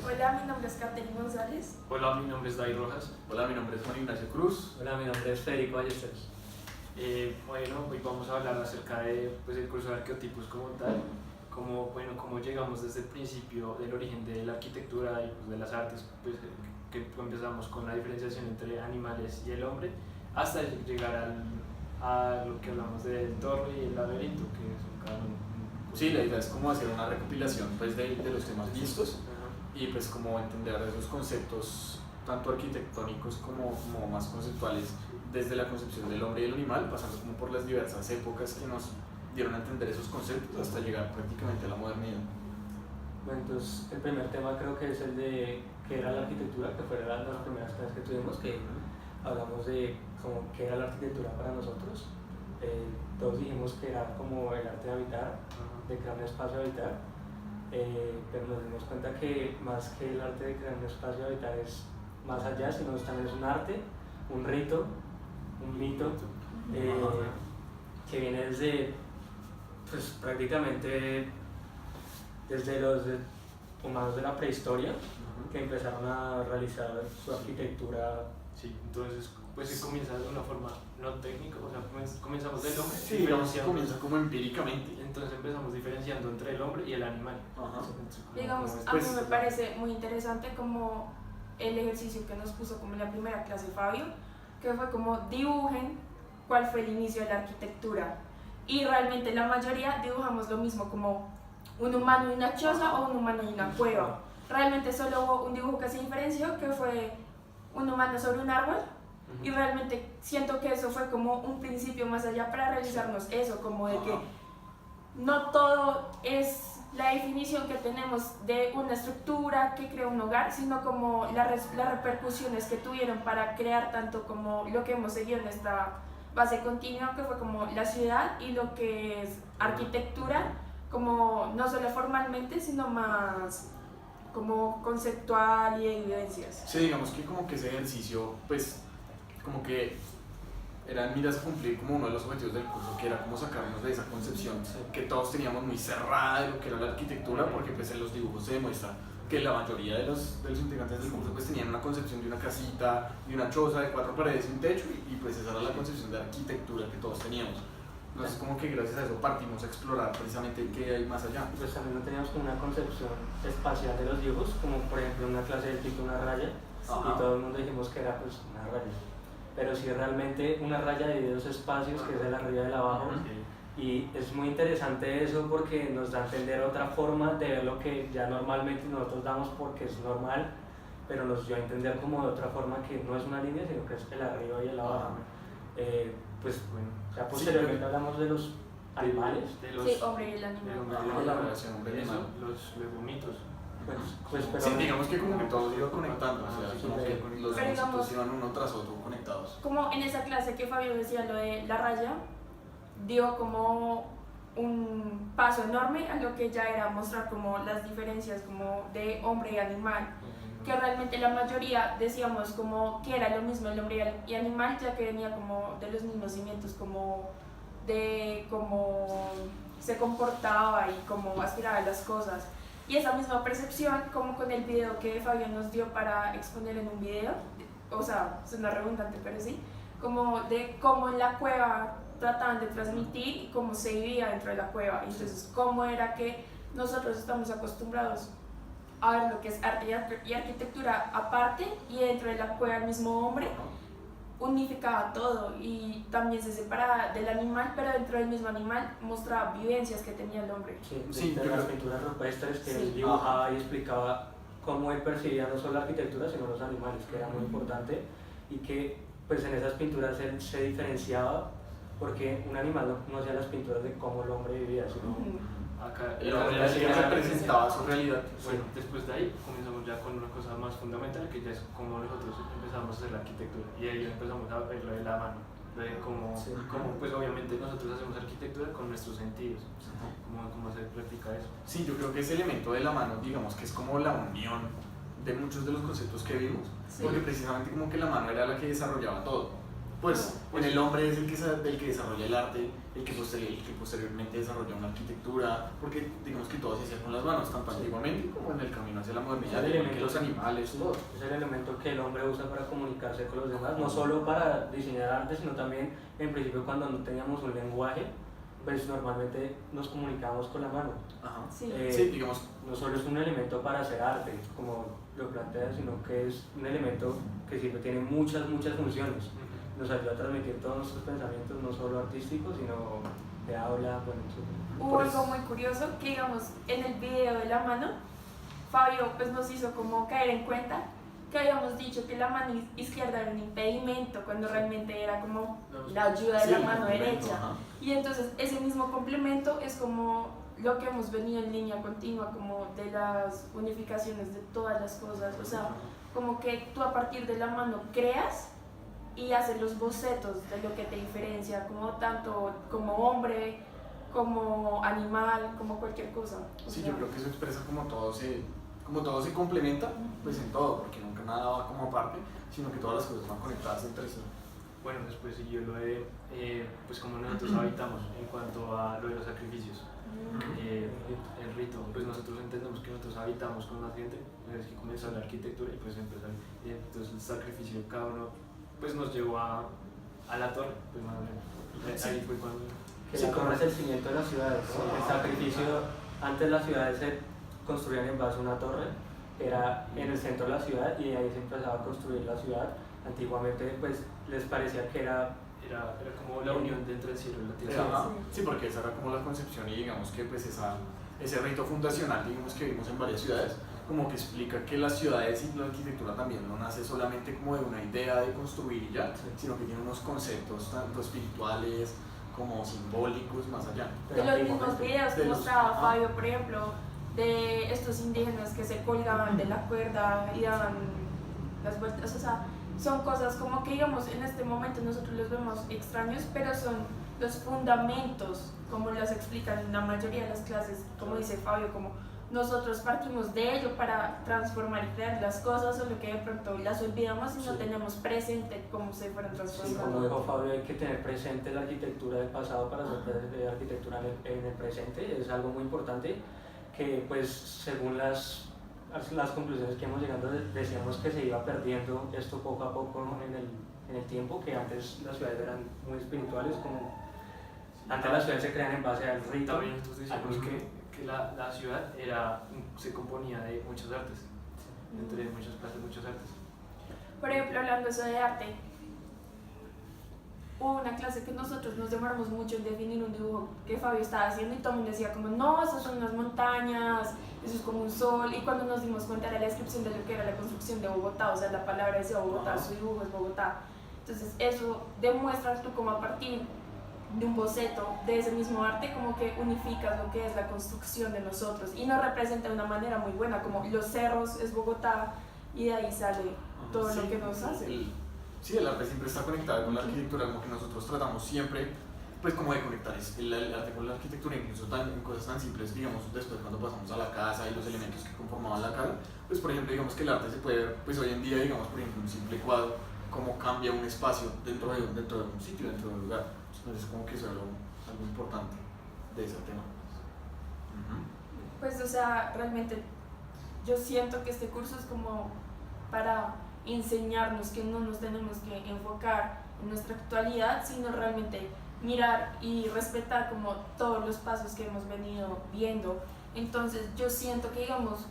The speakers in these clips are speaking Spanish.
pues. Hola, mi nombre es Catherine González. Hola, mi nombre es David Rojas. Hola, mi nombre es Juan Ignacio Cruz. Hola, mi nombre es Federico Ballesteros. Bueno, hoy vamos a hablar acerca de pues, el curso de arqueotipos como tal, cómo llegamos desde el principio del origen de la arquitectura y pues, de las artes, pues, que empezamos con la diferenciación entre animales y el hombre, hasta llegar a lo que hablamos del torre y el laberinto, que son cada uno. Sí, la idea es como hacer una recopilación pues, de los temas vistos y pues como entender esos conceptos tanto arquitectónicos como más conceptuales desde la concepción del hombre y el animal, pasando como por las diversas épocas que nos dieron a entender esos conceptos hasta llegar prácticamente a la modernidad. Bueno, entonces el primer tema creo que es el de qué era la arquitectura, que fue una de las primeras clases que tuvimos, que hablamos de como qué era la arquitectura para nosotros. Todos dijimos que era como el arte de habitar, de crear un espacio de habitar, pero nos dimos cuenta que más que el arte de crear un espacio de habitar es más allá, sino también es un arte, un rito, un mito, que viene desde, pues prácticamente desde los humanos de la prehistoria, que empezaron a realizar su arquitectura. Sí, entonces pues se comienza de una forma no técnica, o sea, comenzamos del hombre. Sí, digamos que comienza como empíricamente. Entonces empezamos diferenciando entre el hombre y el animal. Digamos, a mí me parece muy interesante como el ejercicio que nos puso como en la primera clase Fabio, que fue como dibujen cuál fue el inicio de la arquitectura. Y realmente la mayoría dibujamos lo mismo, como un humano y una choza o un humano y una cueva. Realmente solo hubo un dibujo que se diferenció, que fue un humano sobre un árbol. Y realmente siento que eso fue como un principio más allá para realizarnos eso, como de que no todo es la definición que tenemos de una estructura que crea un hogar, sino como las repercusiones que tuvieron para crear tanto como lo que hemos seguido en esta base continua, que fue como la ciudad, y lo que es arquitectura, como no solo formalmente, sino más como conceptual y de evidencias. Sí, digamos que como que ese ejercicio, pues, como que era en miras a cumplir como uno de los objetivos del curso, que era como sacarnos de esa concepción que todos teníamos muy cerrada de lo que era la arquitectura, porque pues en los dibujos se demuestra que la mayoría de los integrantes del curso pues tenían una concepción de una casita, de una choza, de 4 paredes y un techo, y pues esa era la concepción de arquitectura que todos teníamos. Entonces como que gracias a eso partimos a explorar precisamente qué hay más allá. Pues también no teníamos como una concepción espacial de los dibujos, como por ejemplo en una clase del tipo una raya, y todo el mundo dijimos que era pues una raya. Pero sí realmente una raya de dos espacios, que es el arriba y el abajo, y es muy interesante eso porque nos da a entender otra forma de ver lo que ya normalmente nosotros damos porque es normal, pero nos dio a entender como de otra forma que no es una línea, sino que es el arriba y el abajo. Pues bueno, ya posteriormente hablamos de los animales. Sí, hombre y el animal. La relación hombre-animal. Los legumitos. Pero sí, digamos que como que todo iba conectando, o sea, como que los pero conceptos iban uno tras otro conectados. Como en esa clase que Fabio decía lo de la raya, dio como un paso enorme a lo que ya era mostrar como las diferencias como de hombre y animal, que realmente la mayoría decíamos como que era lo mismo el hombre y animal, ya que venía como de los mismos cimientos, como de cómo se comportaba y cómo aspiraba a las cosas. Y esa misma percepción, como con el video que Fabio nos dio para exponer en un video, o sea, suena redundante, pero sí, como de cómo en la cueva trataban de transmitir y cómo se vivía dentro de la cueva. Entonces, cómo era que nosotros estamos acostumbrados a ver lo que es arte y arquitectura aparte, y dentro de la cueva el mismo hombre unificaba todo y también se separaba del animal, pero dentro del mismo animal mostraba vivencias que tenía el hombre. Sí, de las pinturas rupestres que él dibujaba y explicaba cómo él percibía no solo la arquitectura sino los animales, que era muy importante, y que pues en esas pinturas él se diferenciaba porque un animal no hacía las pinturas de cómo el hombre vivía, sino acá el hombre representaba su realidad. Bueno, después de ahí comenzamos ya con una cosa más fundamental, que ya es como nosotros empezamos a hacer la arquitectura, y ahí empezamos a verlo de la mano, de cómo pues obviamente nosotros hacemos arquitectura con nuestros sentidos, cómo se practica eso. Sí, yo creo que ese elemento de la mano, digamos que es como la unión de muchos de los conceptos que vimos, porque precisamente como que la mano era la que desarrollaba todo. Pues en el hombre es el que desarrolla el arte, el que posteriormente desarrolla una arquitectura, porque digamos que todo se hacía con las manos, tanto antiguamente como en el camino hacia la modernidad, igual que los animales, todo. Es el elemento que el hombre usa para comunicarse con los demás, no solo para diseñar arte, sino también en principio cuando no teníamos un lenguaje, pues normalmente nos comunicábamos con la mano. Ajá. Sí. Sí, digamos. No solo es un elemento para hacer arte, como lo plantea, sino que es un elemento que sirve, tiene muchas funciones. Nos ayuda a transmitir todos nuestros pensamientos, no solo artísticos, sino de habla, bueno, etc. Hubo algo muy curioso que, digamos, en el video de la mano, Fabio pues nos hizo como caer en cuenta que habíamos dicho que la mano izquierda era un impedimento, cuando realmente era como la ayuda de la mano derecha. Ajá. Y entonces ese mismo complemento es como lo que hemos venido en línea continua, como de las unificaciones de todas las cosas, o sea, como que tú a partir de la mano creas y haces los bocetos de lo que te diferencia, como tanto como hombre, como animal, como cualquier cosa. Sí, yo creo que eso expresa como todo se complementa, pues en todo, porque nunca nada va como aparte, sino que todas las cosas van conectadas entre sí. Bueno, después sí, yo lo de, pues como nosotros habitamos en cuanto a lo de los sacrificios, el rito, pues nosotros entendemos que nosotros habitamos con la gente, es que comenzó la arquitectura y pues empezó, entonces el sacrificio de cada uno, pues nos llevó a la torre, pues más o menos, ahí fue cuando... Que la torre es el cimiento de las ciudades, ¿no? El sacrificio, antes las ciudades se construían en base a una torre, era en el centro de la ciudad y ahí se empezaba a construir la ciudad. Antiguamente pues les parecía que era como la unión entre el cielo y la tierra. Ajá. Sí, porque esa era como la concepción y digamos que pues ese rito fundacional, digamos que vimos en varias ciudades, como que explica que las ciudades y la arquitectura también no nace solamente como de una idea de construir y ya, sino que tiene unos conceptos tanto espirituales como simbólicos más allá. De los mismos videos que mostraba Fabio, por ejemplo, de estos indígenas que se colgaban de la cuerda y daban las vueltas, o sea, son cosas como que digamos en este momento nosotros los vemos extraños, pero son los fundamentos, como las explican en la mayoría de las clases, como dice Fabio, como nosotros partimos de ello para transformar y crear las cosas, solo que de pronto las olvidamos y no tenemos presente cómo se fueron transformando. Sí, como dijo Fabio, hay que tener presente la arquitectura del pasado para hacer arquitectura en el presente, es algo muy importante que pues según las conclusiones que hemos llegado decíamos que se iba perdiendo esto poco a poco, ¿no? en el tiempo, que antes las ciudades eran muy espirituales, como antes las ciudades se crean en base al rito. También entonces decimos que la ciudad se componía de muchas artes, entre muchas clases, muchas artes. Por ejemplo, hablando eso de arte, hubo una clase que nosotros nos demoramos mucho en definir un dibujo que Fabio estaba haciendo y todo el mundo decía como, no, esas son unas montañas, eso es como un sol, y cuando nos dimos cuenta era la descripción de lo que era la construcción de Bogotá, o sea, la palabra decía Bogotá, su dibujo es Bogotá. Entonces eso demuestra tú como a partir de un boceto de ese mismo arte como que unificas lo que es la construcción de nosotros y nos representa de una manera muy buena, como los cerros es Bogotá y de ahí sale todo lo que nos hace. Sí, el arte siempre está conectado con la arquitectura, como que nosotros tratamos siempre, pues como de conectar el arte con la arquitectura, incluso en cosas tan simples, digamos, después cuando pasamos a la casa y los elementos que conformaban la casa, pues por ejemplo, digamos que el arte se puede ver, pues hoy en día, digamos, por ejemplo, un simple cuadro, cómo cambia un espacio dentro de un sitio, dentro de un lugar. Entonces, como que eso es algo importante de ese tema. Pues, o sea, realmente yo siento que este curso es como para enseñarnos que no nos tenemos que enfocar en nuestra actualidad, sino realmente mirar y respetar como todos los pasos que hemos venido viendo. Entonces yo siento que digamos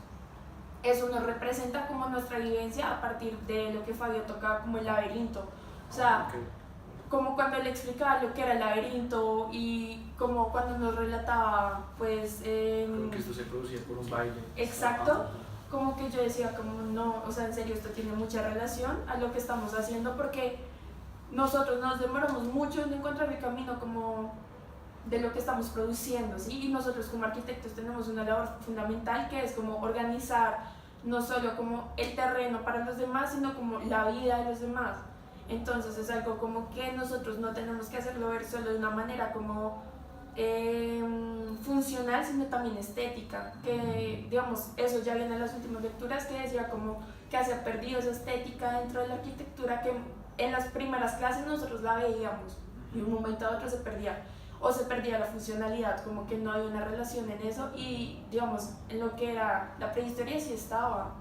eso nos representa como nuestra vivencia a partir de lo que Fabio tocaba como el laberinto, o sea, como cuando le explicaba lo que era el laberinto y como cuando nos relataba pues Creo que esto se producía por un baile. exacto, como que yo decía como no, o sea, en serio esto tiene mucha relación a lo que estamos haciendo porque nosotros nos demoramos mucho en encontrar el camino como de lo que estamos produciendo, ¿sí? Y nosotros como arquitectos tenemos una labor fundamental que es como organizar no solo como el terreno para los demás, sino como la vida de los demás. Entonces es algo como que nosotros no tenemos que hacerlo ver solo de una manera como funcional, sino también estética, que digamos eso ya viene en las últimas lecturas que decía como que se ha perdido esa estética dentro de la arquitectura que en las primeras clases nosotros la veíamos y de un momento a otro se perdía, o se perdía la funcionalidad, como que no había una relación en eso, y digamos, en lo que era la prehistoria sí estaba,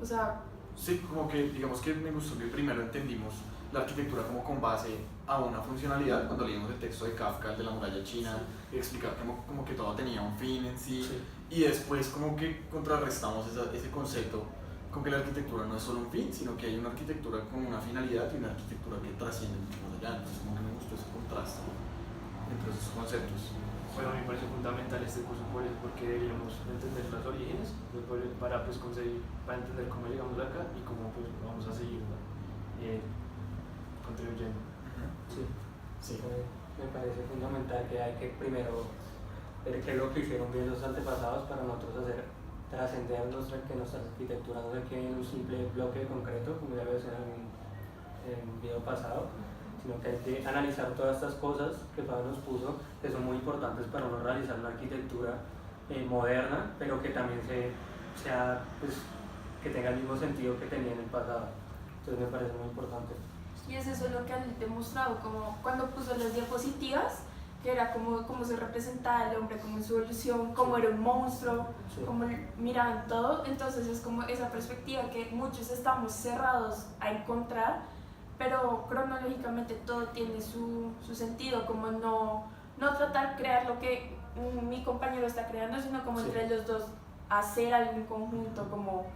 o sea... Sí, como que digamos que me gustó que primero entendimos la arquitectura como con base a una funcionalidad, cuando leímos el texto de Kafka, el de la muralla china, y explicar como que todo tenía un fin en sí, y después como que contrarrestamos ese concepto con que la arquitectura no es solo un fin, sino que hay una arquitectura con una finalidad y una arquitectura que trasciende mucho más allá. Entonces como que me gustó ese contraste entre esos conceptos. Bueno, a mí me parece fundamental este curso por eso, porque deberíamos entender los orígenes para pues conseguir, para entender cómo llegamos acá y cómo pues vamos a seguir contribuyendo. Sí, Sí. me parece fundamental que hay que primero ver qué es lo que hicieron bien los antepasados para nosotros hacer trascender que nuestra arquitectura no se quede en un simple bloque concreto, como ya lo decía en un video pasado, sino que hay que analizar todas estas cosas que Pablo nos puso, que son muy importantes para uno realizar una arquitectura moderna, pero que también sea, pues, que tenga el mismo sentido que tenía en el pasado. Entonces me parece muy importante. Y es eso lo que han demostrado, como cuando puso las diapositivas, que era como se representaba el hombre, como en su evolución, como era un monstruo, como miraban todo. Entonces es como esa perspectiva que muchos estamos cerrados a encontrar, pero cronológicamente todo tiene su sentido, como no tratar de crear lo que mi compañero está creando, sino como entre los dos hacer algo en conjunto, como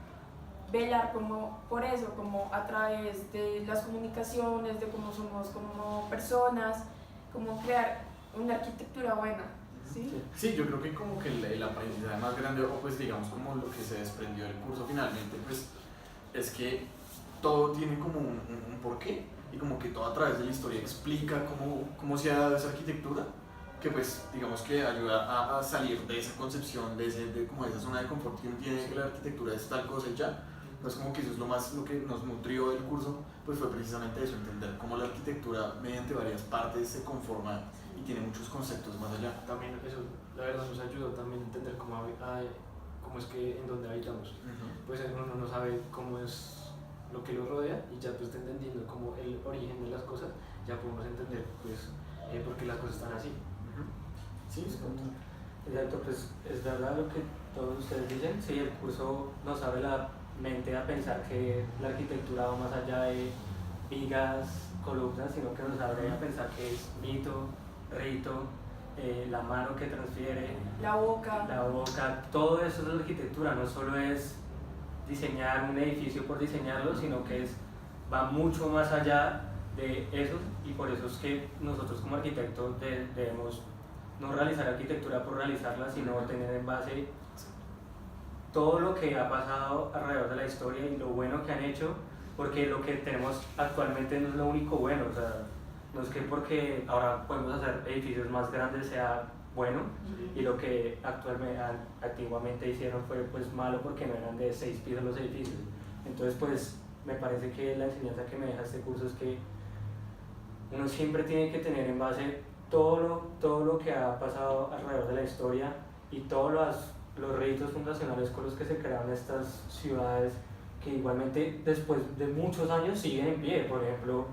velar como por eso, como a través de las comunicaciones, de cómo somos como personas, como crear una arquitectura buena. ¿Sí? Sí, yo creo que como que el aprendizaje más grande, o pues digamos como lo que se desprendió del curso finalmente, pues es que todo tiene como un porqué, y como que todo a través de la historia explica cómo se ha dado esa arquitectura, que pues digamos que ayuda a salir de esa concepción, de como esa zona de confort que uno tiene, que la arquitectura es tal cosa y ya. Entonces como que eso es lo que nos nutrió del curso, pues fue precisamente eso, entender cómo la arquitectura mediante varias partes se conforma y tiene muchos conceptos más allá. También eso, la verdad, nos ayudó también a entender cómo es que en donde habitamos. Pues uno no sabe cómo es lo que lo rodea, y ya pues entendiendo como el origen de las cosas, ya podemos entender pues por qué las cosas están así. Sí, es como... Exacto, pues es verdad lo que todos ustedes dicen. Sí, el curso nos abre la mente a pensar que la arquitectura va más allá de vigas, columnas, sino que nos abre a pensar que es mito, rito, la mano que transfiere, la boca, todo eso es la arquitectura. No solo es diseñar un edificio por diseñarlo, sino que va mucho más allá de eso, y por eso es que nosotros como arquitectos debemos no realizar arquitectura por realizarla, sino tener en base todo lo que ha pasado alrededor de la historia y lo bueno que han hecho, porque lo que tenemos actualmente no es lo único bueno, o sea, no es que porque ahora podemos hacer edificios más grandes sea bueno, y lo que antiguamente hicieron fue pues malo porque no eran de 6 pisos los edificios. Entonces pues me parece que la enseñanza que me deja este curso es que uno siempre tiene que tener en base todo lo que ha pasado alrededor de la historia y todos los ritos fundacionales con los que se crearon estas ciudades, que igualmente después de muchos años siguen en pie. Por ejemplo,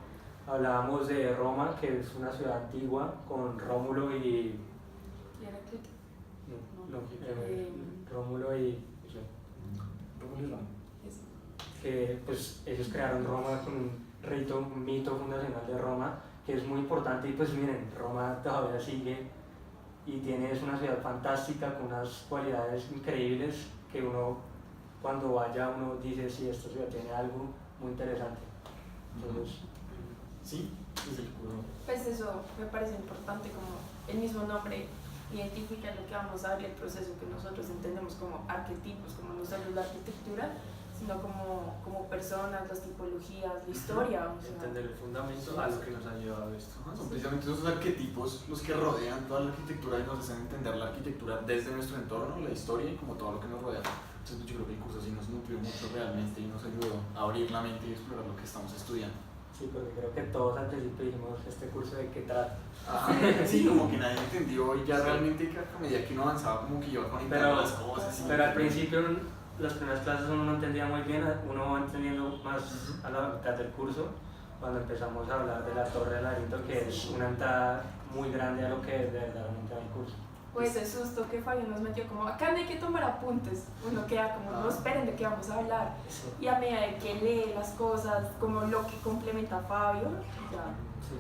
hablábamos de Roma, que es una ciudad antigua con Rómulo y... Rómulo y... que pues ellos crearon Roma con un mito fundacional de Roma que es muy importante, y pues miren, Roma todavía sigue y es una ciudad fantástica con unas cualidades increíbles que uno cuando vaya uno dice sí, esta ciudad tiene algo muy interesante. Entonces, sí, es el curso. Pues eso me parece importante, como el mismo nombre identifica lo que vamos a ver, el proceso que nosotros entendemos como arquetipos, como no solo la arquitectura, sino como personas, las tipologías, la historia. O sea, entender el fundamento a lo que nos ha llevado a esto. Son precisamente esos arquetipos los que rodean toda la arquitectura y nos hacen entender la arquitectura desde nuestro entorno, la historia y como todo lo que nos rodea. Entonces yo creo que el curso sí nos nutrió mucho realmente y nos ayudó a abrir la mente y explorar lo que estamos estudiando. sí, porque creo que todos al principio dijimos este curso de qué trata. Sí, como que nadie entendió, y ya realmente a medida que uno avanzaba como que iba conectando las cosas. Pero al principio las primeras clases uno no entendía muy bien, uno va entendiendo más a la mitad del curso, cuando empezamos a hablar de la Torre del Laberinto, que es una entrada muy grande a lo que es verdaderamente el curso. Pues ese susto que Fabio nos metió, como acá no hay que tomar apuntes, uno queda como, no esperen de qué vamos a hablar. Y a medida de que lee las cosas, como lo que complementa a Fabio, ya. Sí.